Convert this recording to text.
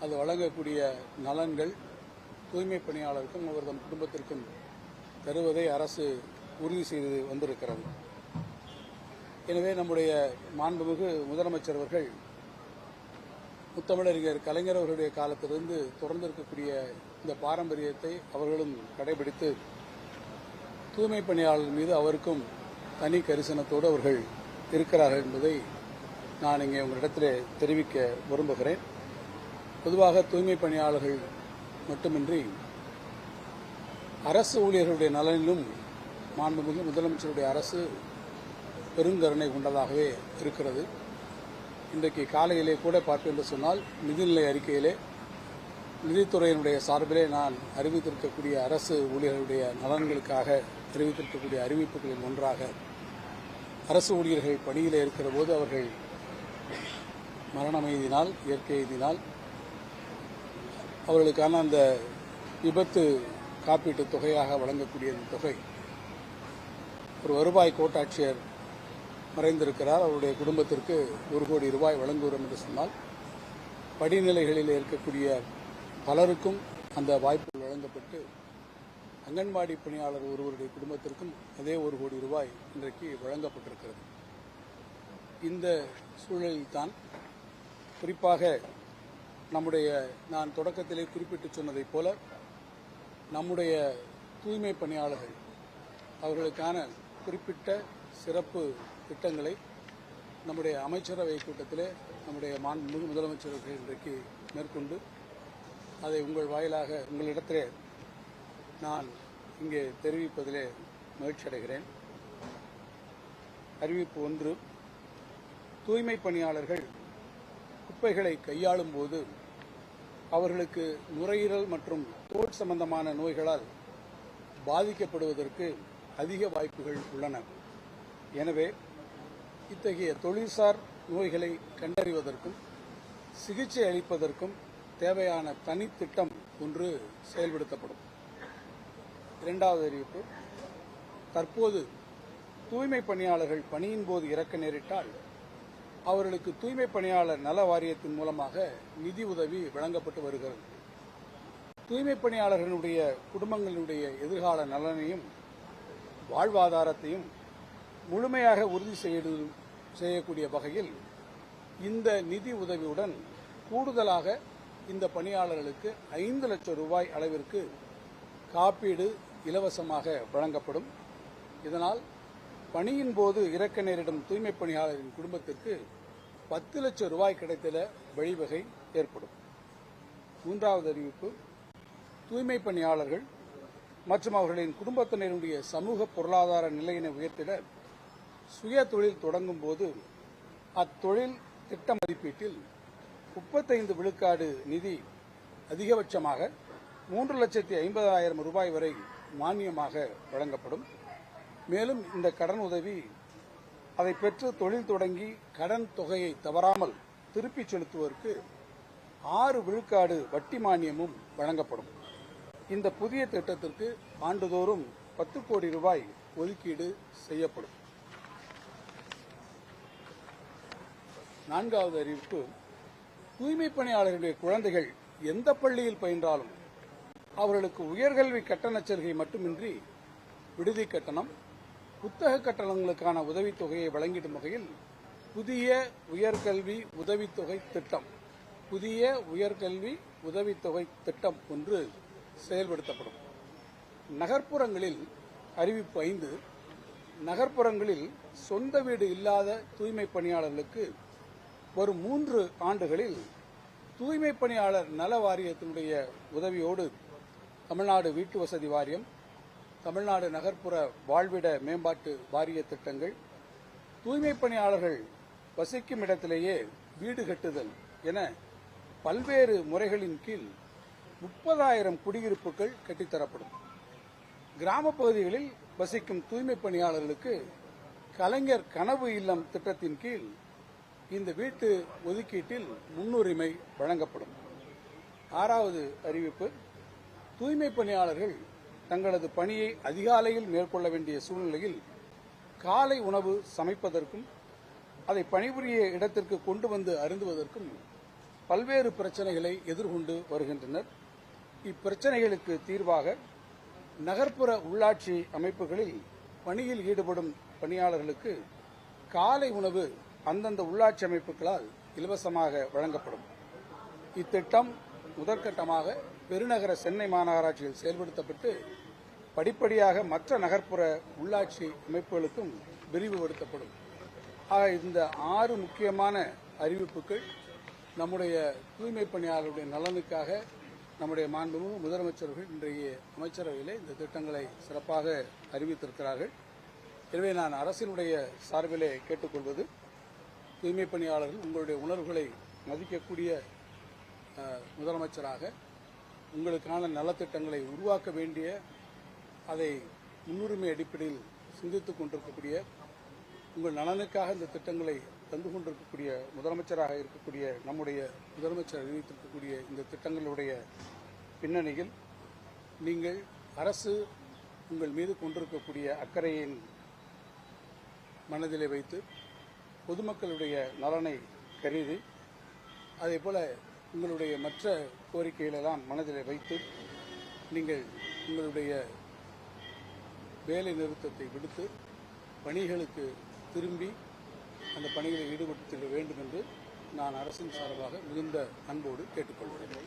அது வழங்கக்கூடிய நலன்கள் தூய்மை பணியாளருக்கும் அவர்தம் குடும்பத்திற்கும் தருவதை அரசு உறுதி செய்து வந்திருக்கிறது. எனவே நம்முடைய மாண்புமிகு முதலமைச்சர் அவர்கள் முத்தமிழறிஞர் கலைஞர் அவர்களுடைய காலத்திலிருந்து தொடர்ந்து இருக்கக்கூடிய இந்த பாரம்பரியத்தை அவர்களும் கடைபிடித்து தூய்மை பணியாளர் மீது அவருக்கும் தனி கரிசனத்தோடு அவர்கள் இருக்கிறார்கள் என்பதை நான் இங்கே உங்களிடத்தில் தெரிவிக்க விரும்புகிறேன். பொதுவாக தூய்மை பணியாளர்கள் மட்டுமின்றி அரசு ஊழியர்களுடைய நலனிலும் மாண்புமிகு முதலமைச்சருடைய அரசு பெருங்கருணை கொண்டதாகவே இருக்கிறது. இன்றைக்கு காலையிலே கூட பார்ப்பேன் என்று சொன்னால் நிதிநிலை அறிக்கையிலே நிதித்துறையினுடைய சார்பிலே நான் அறிவித்திருக்கக்கூடிய அரசு ஊழியர்களுடைய நலன்களுக்காக அறிவித்திருக்கக்கூடிய அறிவிப்புகளில் ஒன்றாக அரசு ஊழியர்கள் பணியிலே இருக்கிற போது அவர்கள் மரணம் எய்தினால், இயற்கை எய்தினால் அவர்களுக்கான அந்த விபத்து காப்பீட்டு தொகையாக வழங்கக்கூடிய இந்த தொகை ஒரு வருவாய் கோட்டாட்சியர் மறைந்திருக்கிறார். அவருடைய குடும்பத்திற்கு 1 கோடி ரூபாய் வழங்குகிறோம் என்று சொன்னால் படிநிலைகளில் இருக்கக்கூடிய பலருக்கும் அந்த வாய்ப்பு வழங்கப்பட்டு அங்கன்வாடி பணியாளர் ஒருவருடைய குடும்பத்திற்கும் அதே 1 கோடி ரூபாய் இன்றைக்கு வழங்கப்பட்டிருக்கிறது. இந்த சூழலில்தான் குறிப்பாக நம்முடைய நான் தொடக்கத்திலே குறிப்பிட்டு சொன்னதைப் போல நம்முடைய தூய்மை பணியாளர்கள் அவர்களுக்கான குறிப்பிட்ட சிறப்பு திட்டங்களை நம்முடைய அமைச்சரவை கூட்டத்திலே நம்முடைய மாண்புமிகு முதலமைச்சர்கள் இன்றைக்கு மேற்கொண்டு அதை உங்கள் வாயிலாக உங்களிடத்திலே நான் இங்கே தெரிவிப்பதிலே மகிழ்ச்சி அடைகிறேன். அறிவிப்பு 1. தூய்மை பணியாளர்கள் குப்பைகளை கையாளும் போது அவர்களுக்கு நுரையீரல் மற்றும் தோல் சம்பந்தமான நோய்களால் பாதிக்கப்படுவதற்கு அதிக வாய்ப்புகள் உள்ளன. எனவே இத்தகைய தொழில்சார் நோய்களை கண்டறிவதற்கும் சிகிச்சை அளிப்பதற்கும் தேவையான தனித்திட்டம் ஒன்று செயல்படுத்தப்படும். 2வது அறிவிப்பு, தற்போது தூய்மை பணியாளர்கள் பணியின் போது இறக்க நேரிட்டால் அவர்களுக்கு தூய்மை பணியாளர் நல வாரியத்தின் மூலமாக நிதி உதவி வழங்கப்பட்டு வருகிறது. தூய்மை பணியாளர்களுடைய குடும்பங்களுடைய எதிர்கால நலனையும் வாழ்வாதாரத்தையும் முழுமையாக உறுதி செய்யக்கூடிய வகையில் இந்த நிதி உதவியுடன் கூடுதலாக இந்த பணியாளர்களுக்கு 5 லட்சம் ரூபாய் அளவிற்கு காப்பீடு இலவசமாக வழங்கப்படும். இதனால் பணியின் போது இறக்க நேரிடும் தூய்மை பணியாளரின் குடும்பத்திற்கு 10 லட்சம் ரூபாய் கிடைத்திட வழிவகை ஏற்படும். 3வது அறிவிப்பு, தூய்மை பணியாளர்கள் மற்றும் அவர்களின் குடும்பத்தினருடைய சமூக பொருளாதார நிலையினை உயர்த்திட சுய தொழில் தொடங்கும் போது அத்தொழில் திட்ட மதிப்பீட்டில் 35 விழுக்காடு நிதி அதிகபட்சமாக 3,50,000 ரூபாய் வரை மானியமாக வழங்கப்படும். மேலும் இந்த கடன் உதவி அதை பெற்று தொழில் தொடங்கி கடன் தொகையை தவறாமல் திருப்பிச் செலுத்துவதற்கு 6 விழுக்காடு வட்டி மானியமும் வழங்கப்படும். இந்த புதிய திட்டத்திற்கு ஆண்டுதோறும் 10 கோடி ரூபாய் ஒதுக்கீடு செய்யப்படும். 4வது அறிவிப்பு, தூய்மை பணியாளர்களுடைய குழந்தைகள் எந்த பள்ளியில் பயின்றாலும் அவர்களுக்கு உயர்கல்வி கட்டணச் சலுகை மட்டுமின்றி விடுதி கட்டணம், புத்தக கட்டணங்களுக்கான உதவித்தொகையை வழங்கிடும் வகையில் புதிய உயர்கல்வி உதவித்தொகை திட்டம் ஒன்று செயல்படுத்தப்படும். நகர்ப்புறங்களில் அறிவிப்பு 5, நகர்ப்புறங்களில் சொந்த வீடு இல்லாத தூய்மை பணியாளர்களுக்கு வரும் 3 ஆண்டுகளில் தூய்மை பணியாளர் நல வாரியத்தினுடைய உதவியோடு தமிழ்நாடு வீட்டு வசதி வாரியம், தமிழ்நாடு நகர்ப்புற வாழ்விட மேம்பாட்டு வாரிய திட்டங்கள், தூய்மை பணியாளர்கள் வசிக்கும் இடத்திலேயே வீடு கட்டுதல் என பல்வேறு முறைகளின் கீழ் 30,000 குடியிருப்புகள் கட்டித்தரப்படும். கிராம பகுதிகளில் வசிக்கும் தூய்மை பணியாளர்களுக்கு கலைஞர் கனவு இல்லம் திட்டத்தின் கீழ் இந்த வீட்டு ஒதுக்கீட்டில் முன்னுரிமை வழங்கப்படும். 6வது அறிவிப்பு, தூய்மை பணியாளர்கள் தங்களது பணியை அதிகாலையில் மேற்கொள்ள வேண்டிய சூழ்நிலையில் காலை உணவு சமைப்பதற்கும் அதை பணிபுரிய இடத்திற்கு கொண்டு வந்து அருந்துவதற்கும் பல்வேறு பிரச்சனைகளை எதிர்கொண்டு வருகின்றனர். இப்பிரச்சனைகளுக்கு தீர்வாக நகர்ப்புற உள்ளாட்சி அமைப்புகளில் பணியில் ஈடுபடும் பணியாளர்களுக்கு காலை உணவு அந்தந்த உள்ளாட்சி அமைப்புகளால் இலவசமாக வழங்கப்படும். இத்திட்டம் முதற்கட்டமாக பெருநகர சென்னை மாநகராட்சியில் செயல்படுத்தப்பட்டு படிப்படியாக மற்ற நகர்ப்புற உள்ளாட்சி அமைப்புகளுக்கும் விரிவுபடுத்தப்படும். ஆக இந்த 6 முக்கியமான அறிவிப்புகள் நம்முடைய தூய்மை பணியாளர்களுடைய நலனுக்காக நம்முடைய மாண்புமிகு முதலமைச்சர்கள் இன்றைய அமைச்சரவையிலே இந்த திட்டங்களை சிறப்பாக அறிவித்திருக்கிறார்கள். எனவே நான் அரசினுடைய சார்பிலே கேட்டுக்கொள்வது, தூய்மை பணியாளர்கள் உங்களுடைய உணர்வுகளை மதிக்கக்கூடிய முதலமைச்சராக உங்களுக்கான நலத்திட்டங்களை உருவாக்க வேண்டிய, அதை முன்னுரிமை அடிப்படையில் சிந்தித்துக் கொண்டிருக்கக்கூடிய, உங்கள் நலனுக்காக இந்த திட்டங்களை தந்து கொண்டிருக்கக்கூடிய முதலமைச்சராக இருக்கக்கூடிய நம்முடைய முதலமைச்சர் அறிவித்திருக்கக்கூடிய இந்த திட்டங்களுடைய பின்னணியில் நீங்கள் அரசு உங்கள் மீது கொண்டிருக்கக்கூடிய அக்கறையின் மனதிலே வைத்து பொதுமக்களுடைய நலனை கருதி, அதேபோல உங்களுடைய மற்ற கோரிக்கைகளெல்லாம் மனதிலே வைத்து நீங்கள் உங்களுடைய வேலை நிறுத்தத்தை விடுத்து பணிகளுக்கு திரும்பி அந்த பணிகளில் ஈடுபடுத்த வேண்டும் என்று நான் அரசின் சார்பாக மிகுந்த அன்போடு கேட்டுக்கொள்கிறேன்.